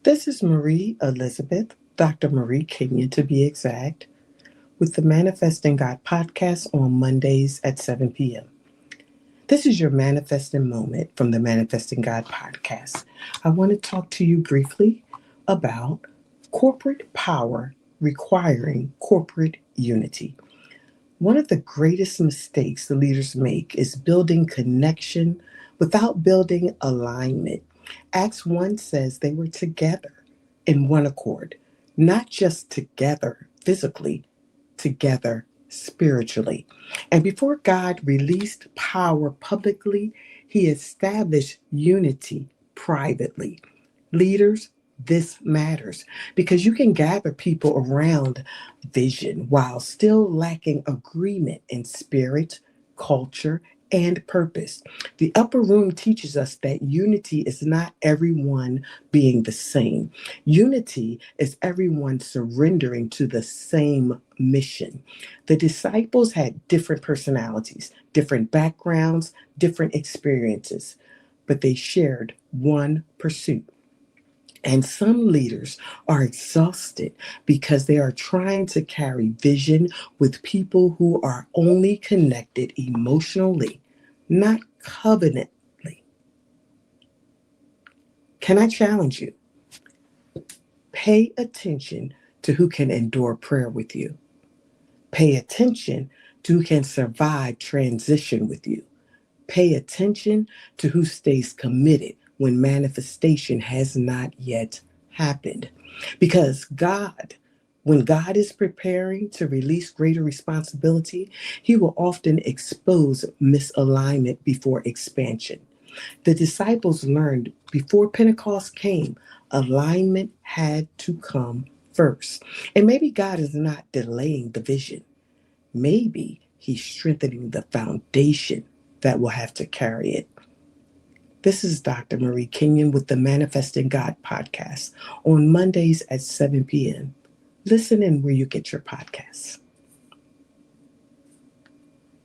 This is Marie Elizabeth, Dr. Marie Kenyon to be exact, with the Manifesting God podcast on Mondays at 7 p.m. This is your manifesting moment from the Manifesting God podcast. I want to talk to you briefly about corporate power requiring corporate unity. One of the greatest mistakes the leaders make is building connection without building alignment. Acts 1 says they were together in one accord, not just together physically, together spiritually. And before God released power publicly, he established unity privately. Leaders, this matters because you can gather people around vision while still lacking agreement in spirit, culture, and purpose. The upper room teaches us that unity is not everyone being the same. Unity is everyone surrendering to the same mission. The disciples had different personalities, different backgrounds, different experiences, but they shared one pursuit. And some leaders are exhausted because they are trying to carry vision with people who are only connected emotionally, not covenantly. Can I challenge you? Pay attention to who can endure prayer with you. Pay attention to who can survive transition with you. Pay attention to who stays committed when manifestation has not yet happened. Because when God is preparing to release greater responsibility, he will often expose misalignment before expansion. The disciples learned before Pentecost came, alignment had to come first. And maybe God is not delaying the vision. Maybe he's strengthening the foundation that will have to carry it. This is Dr. Marie Kenyon with the Manifesting God podcast on Mondays at 7 p.m. Listen in where you get your podcasts.